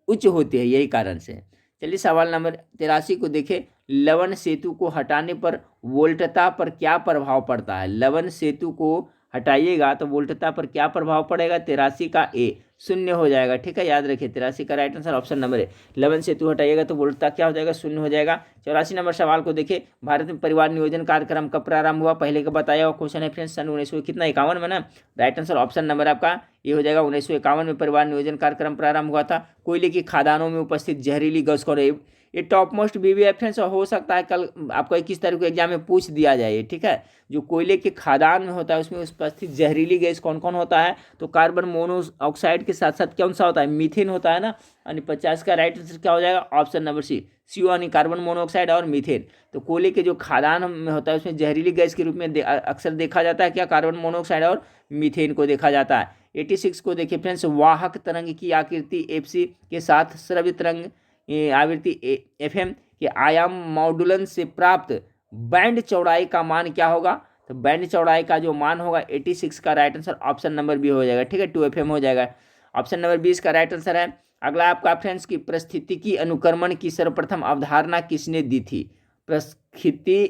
उच्च होती है, यही कारण से। चलिए सवाल नंबर 83 को देखें, लवण सेतु को हटाने पर वोल्टता पर क्या प्रभाव पड़ता है। लवण सेतु को हटाइएगा तो वोल्टता पर क्या प्रभाव पड़ेगा, 83 का ए 0 हो जाएगा, ठीक है, याद रखिए 83 का राइट आंसर ऑप्शन नंबर है। लवण सेतु हटाइएगा तो वोल्टता क्या हो जाएगा, 0 हो जाएगा। 84 नंबर सवाल को देखिए, भारत में परिवार नियोजन कार्यक्रम कब प्रारंभ हुआ, पहले का बताया हुआ क्वेश्चन है फ्रेंड्स, सन 1951 में ना। राइट आंसर ऑप्शन नंबर आपका ये हो जाएगा, 1951 में परिवार नियोजन कार्यक्रम प्रारंभ हुआ था। कोयले की खदानों में उपस्थित जहरीली गैस कौन है, ये टॉप मोस्ट बीवी रेफरेंस हो सकता है कल आपको 21 तारीख को एग्जाम में पूछ दिया जाए, ठीक है। जो कोयले के खदान में होता है उसमें उपस्थित जहरीली गैस कौन कौन होता है, तो कार्बन मोनोऑक्साइड के साथ साथ कौन सा होता है, मीथेन होता है ना। यानी 50 का राइट आंसर क्या हो जाएगा, ऑप्शन नंबर सी, CO यानी कार्बन मोनोऑक्साइड और मीथेन। तो कोयले के जो खदान में होता है उसमें जहरीली गैस के रूप में अक्सर देखा जाता है क्या, कार्बन मोनोऑक्साइड और मीथेन को देखा जाता है। 86 को देखिए फ्रेंड्स, वाहक तरंग की आकृति FC के साथ श्रव्य तरंग आवृत्ति FM के आयाम मॉडुलन से प्राप्त बैंड चौड़ाई का मान क्या होगा, तो बैंड चौड़ाई का जो मान होगा 86 का right answer option number B हो जाएगा, ठीक है, 2FM हो जाएगा। ऑप्शन नंबर 20 का राइट आंसर है। अगला आपका फ्रेंड्स की परिस्थितिकी अनुक्रमण की सर्वप्रथम अवधारणा किसने दी थी। परिस्थिति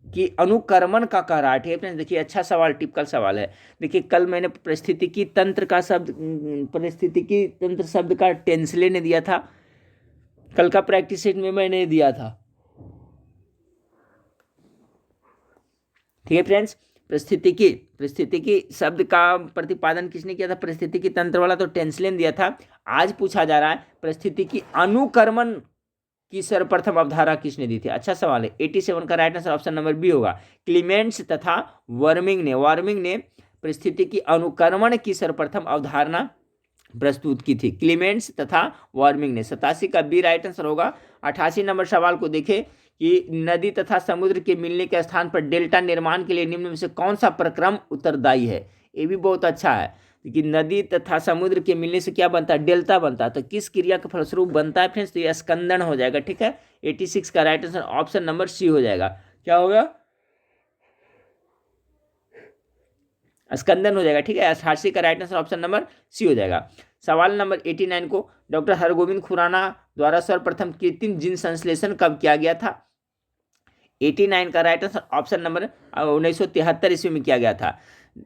की अनुक्रमण का कह रहा है फ्रेंड्स, देखिए अच्छा सवाल, टिपिकल सवाल है। देखिए कल मैंने परिस्थितिकी तंत्र का शब्द, परिस्थितिकी तंत्र शब्द का टेंसले ने दिया था, कल का प्रैक्टिस सेट में मैंने दिया था, ठीक है फ्रेंड्स। परिस्थितिकी शब्द का प्रतिपादन किसने किया था, परिस्थितिकी तंत्र वाला तो टेंसले ने दिया था। आज पूछा जा रहा है परिस्थितिकी अनुक्रमण की सर्वप्रथम अवधारणा किसने दी थी, अच्छा सवाल है। 87 का right answer option number B होगा, क्लीमेंट्स तथा वर्मिंग ने परिस्थितिकी अनुक्रमण की सर्वप्रथम अवधारणा प्रस्तुत की थी, क्लीमेंट्स तथा वार्मिंग ने। 87 का बी राइट आंसर होगा। 88 नंबर सवाल को देखें कि नदी तथा समुद्र के मिलने के स्थान पर डेल्टा निर्माण के लिए निम्न में से कौन सा प्रक्रम उत्तरदायी है, ये भी बहुत अच्छा है कि नदी तथा समुद्र के मिलने से क्या बनता है, डेल्टा बनता है, तो किस क्रिया के फलस्वरूप बनता है फ्रेंड्स, तो यह स्कंदन हो जाएगा, ठीक है। 86 का right answer option number C हो जाएगा, क्या होगा, स्कंदन हो जाएगा, ठीक है। 88 का right answer option number C हो जाएगा। सवाल नंबर 89 को, डॉक्टर हरगोविंद खुराना द्वारा सर्वप्रथम कृत्रिम जीन संश्लेषण कब किया गया था, 89 का राइट आंसर ऑप्शन नंबर 1973 ईस्वी में किया गया था।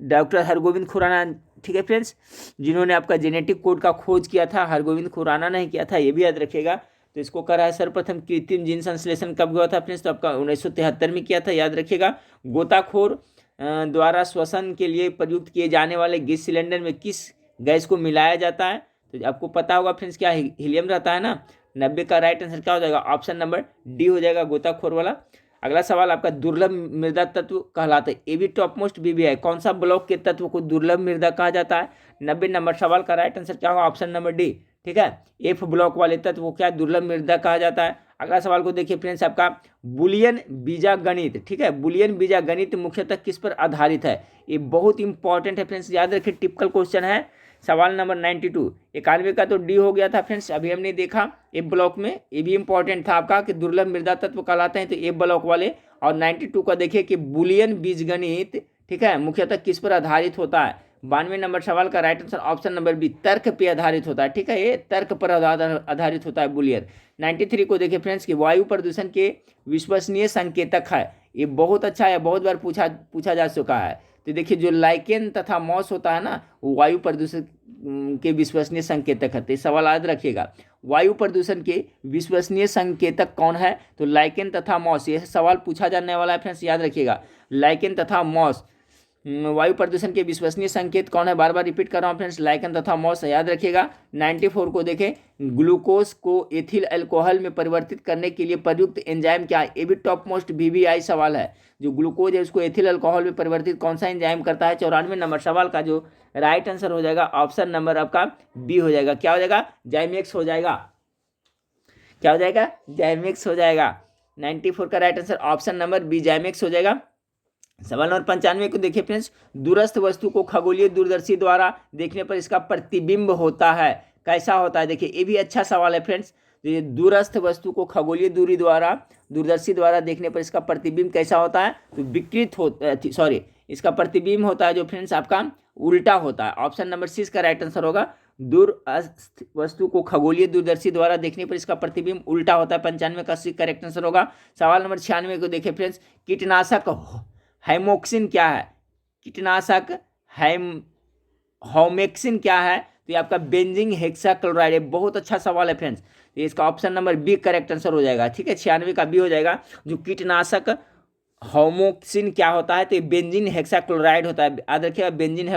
डॉक्टर हरगोविंद खुराना, ठीक है फ्रेंड्स, जिन्होंने आपका जेनेटिक कोड का खोज किया था, हरगोविंद खुराना ने किया था, ये भी याद रखिएगा। तो इसको करा है सर्वप्रथम कृत्रिम जीन संश्लेषण कब हुआ था फ्रेंड्स, तो आपका 1973 में किया था, याद रखिएगा। गोताखोर द्वारा श्वसन के लिए प्रयुक्त किए जाने वाले गैस सिलेंडर में किस गैस को मिलाया जाता है, तो आपको पता होगा फ्रेंड्स क्या हीलियम रहता है ना। 90 का राइट आंसर क्या हो जाएगा, ऑप्शन नंबर डी हो जाएगा, गोताखोर वाला। अगला सवाल आपका दुर्लभ मृदा तत्व कहलाते हैं, ये भी टॉप मोस्ट भी है, कौन सा ब्लॉक के तत्व को दुर्लभ मृदा कहा जाता है। 90 नंबर सवाल का राइट आंसर क्या होगा, ऑप्शन नंबर डी, ठीक है। एफ ब्लॉक वाले तत्व को क्या दुर्लभ मृदा कहा जाता है। अगला सवाल को देखिए फ्रेंड्स, आपका बुलियन बीजागणित, ठीक है, बुलियन बीजागणित मुख्यतः किस पर आधारित है, ये बहुत इंपॉर्टेंट है फ्रेंड्स, याद रखिए, टिपिकल क्वेश्चन है। सवाल नंबर 92, 91 का तो डी हो गया था फ्रेंड्स, अभी हमने देखा ए ब्लॉक में, ये भी इंपॉर्टेंट था आपका कि दुर्लभ मृदा तत्व कहलाते हैं, तो ए ब्लॉक वाले। और 92 का देखिए कि बुलियन बीजगणित, ठीक है, मुख्यतः किस पर आधारित होता है। 92 नंबर सवाल का right answer option number B, तर्क पे आधारित होता है, ठीक है, ये तर्क पर आधारित होता है बुलियन। 93 को देखिए फ्रेंड्स कि वायु प्रदूषण के विश्वसनीय संकेतक है, ये बहुत अच्छा है, बहुत बार पूछा जा चुका है। तो देखिए जो लाइकेन तथा मॉस होता है ना, वो वायु प्रदूषण के विश्वसनीय संकेतक है, तो सवाल याद रखिएगा, वायु प्रदूषण के विश्वसनीय संकेतक कौन है, तो लाइकेन तथा मॉस, ये सवाल पूछा जाने वाला है फ्रेंड्स, याद रखिएगा, लाइकेन तथा मॉस वायु प्रदूषण के विश्वसनीय संकेत कौन है, बार बार रिपीट कर रहा हूँ फ्रेंड्स, लाइकेन तथा मॉस, याद रखिएगा। 94 को देखें, ग्लूकोज को एथिल अल्कोहल में परिवर्तित करने के लिए प्रयुक्त एंजाइम क्या है, ये भी टॉप मोस्ट VVI सवाल है, जो ग्लूकोज है उसको एथिल अल्कोहल में परिवर्तित कौन सा एंजाइम करता है। 94 नंबर सवाल का जो राइट आंसर हो जाएगा ऑप्शन नंबर आपका बी हो जाएगा, क्या हो जाएगा, जाइमेक्स हो जाएगा, क्या हो जाएगा, जाइमेक्स हो जाएगा। 94 का right answer option number B, जाइमेक्स हो जाएगा। सवाल नंबर 95 को देखिए फ्रेंड्स, दूरस्थ वस्तु को खगोलीय दूरदर्शी द्वारा देखने पर इसका प्रतिबिंब होता है, कैसा होता है, देखिए ये भी अच्छा सवाल है फ्रेंड्स। ये दूरस्थ वस्तु को खगोलीय दूरदर्शी द्वारा देखने पर इसका प्रतिबिंब कैसा होता है, तो विकृत होता, सॉरी, इसका प्रतिबिंब होता है जो फ्रेंड्स आपका उल्टा होता है। ऑप्शन नंबर सी इसका राइट आंसर होगा, दूरस्थ वस्तु को खगोलीय दूरदर्शी द्वारा देखने पर इसका प्रतिबिंब उल्टा होता है। 95 का सी करेक्ट आंसर होगा। सवाल नंबर 96 को देखिए फ्रेंड्स, कीटनाशक हाइमोक्सिन क्या है, कीटनाशक हाइमोक्सिन क्या है, तो ये आपका बेंजीन हेक्साक्लोराइड है, बहुत अच्छा सवाल है फ्रेंड्स, तो इसका option number B correct answer हो जाएगा, ठीक है। 96 का बी हो जाएगा, जो कीटनाशक हाइमोक्सिन क्या होता है, तो ये बेंजीन हेक्साक्लोराइड होता है, याद रखिएगा, benzene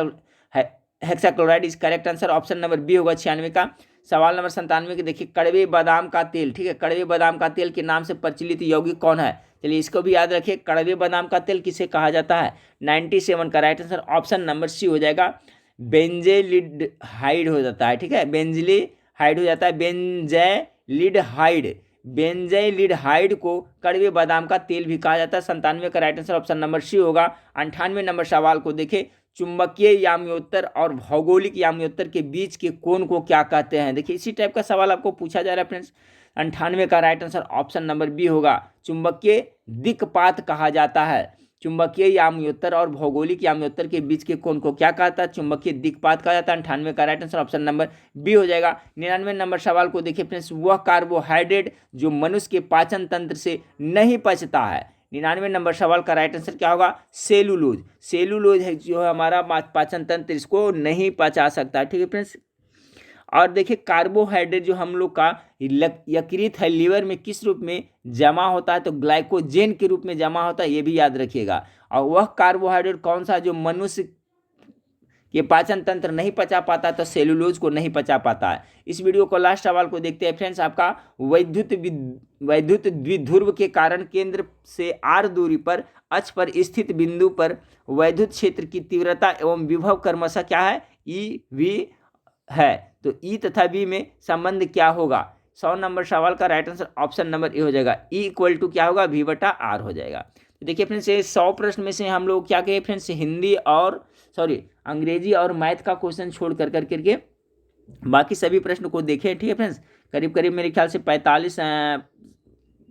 hexachloride is correct answer, option number B होगा 96 का। सवाल नंबर 97 के देखिए, कड़वे बादाम का तेल, ठीक है, कड़वे बादाम का तेल के नाम से प्रचलित यौगिक कौन है, चलिए इसको भी याद रखिए, कड़वे बादाम का तेल किसे कहा जाता है। 97 का right answer option number C हो जाएगा, बेंजेलिडहाइड हो जाता है, ठीक है, बेंजलीहाइड हो जाता है, बेंजेलिडहाइड को कड़वे बादाम का तेल भी कहा जाता है। 97 का right answer option number C होगा। 98 नंबर सवाल को देखें, चुंबकीय याम्योत्तर और भौगोलिक याम्योत्तर के बीच के कोण को क्या कहते हैं, देखिए इसी टाइप का सवाल आपको पूछा जा रहा है फ्रेंड्स। 98 का right answer option number B होगा, चुंबकीय दिक्पात कहा जाता है, चुंबकीय याम्योत्तर और भौगोलिक याम्योत्तर के बीच के कोण को क्या कहता है, चुंबकीय दिक्पात कहा जाता है। 98 का right answer option number B हो जाएगा। 99 नंबर सवाल को देखिए फ्रेंड्स, वह कार्बोहाइड्रेट जो मनुष्य के पाचन तंत्र से नहीं पचता है। 99 नंबर सवाल का राइट आंसर क्या होगा, सेलुलोज, सेलुलोज है जो है हमारा पाचन तंत्र इसको नहीं पचा सकता, ठीक है फ्रेंड्स। और देखिए कार्बोहाइड्रेट जो हम लोग का यकृत है, लीवर में किस रूप में जमा होता है, तो ग्लाइकोजेन के रूप में जमा होता है, ये भी याद रखिएगा। और वह कार्बोहाइड्रेट कौन सा जो मनुष्य के पाचन तंत्र नहीं पचा पाता, तो सेलुलोज को नहीं पचा पाता है। इस वीडियो को लास्ट सवाल को देखते हैं फ्रेंड्स, आपका वैद्युत द्विध्रुव के कारण केंद्र से r दूरी पर अक्ष पर स्थित बिंदु पर वैद्युत क्षेत्र की तीव्रता एवं विभव क्रमशः क्या है, EV है, तो E तथा V में संबंध क्या होगा। 100 नंबर सवाल का right answer option number A हो जाएगा, E = क्या होगा, V/R हो जाएगा। तो देखिए फ्रेंड्स, ये 100 प्रश्न में से हम लोग क्या कहें फ्रेंड्स, हिंदी और अंग्रेजी और मैथ का क्वेश्चन छोड़ करके बाकी सभी प्रश्न को देखें, ठीक है फ्रेंड्स। करीब करीब मेरे ख्याल से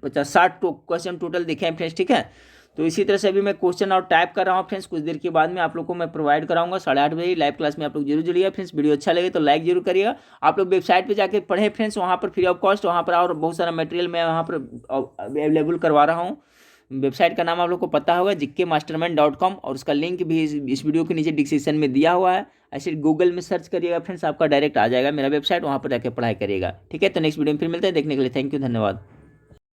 60 क्वेश्चन टोटल देखे हैं फ्रेंड्स, ठीक है। तो इसी तरह से अभी मैं क्वेश्चन और टाइप कर रहा हूँ फ्रेंड्स, कुछ देर के बाद में आप लोग को मैं प्रोवाइड कराऊंगा 8:30 बजे लाइव क्लास में, आप लोग जरूर जुड़िएगा फ्रेंड्स। वीडियो अच्छा लगे तो लाइक जरूर करिएगा। आप लोग वेबसाइट पे जाके पढ़ें फ्रेंड्स, वहाँ पर फ्री ऑफ कॉस्ट, वहाँ पर और बहुत सारा मटेरियल मैं वहाँ पर अवेलेबल करवा रहा हूँ, वेबसाइट का नाम आप लोग को पता होगा jkmastermind.com, और उसका लिंक भी इस वीडियो के नीचे डिस्क्रिप्शन में दिया हुआ है। ऐसे गूगल में सर्च करिएगा फ्रेंड्स, आपका डायरेक्ट आ जाएगा मेरा वेबसाइट, वहाँ पर जाकर पढ़ाई करिएगा। ठीक है, तो नेक्स्ट वीडियो में फिर मिलते हैं। देखने के लिए थैंक यू, धन्यवाद।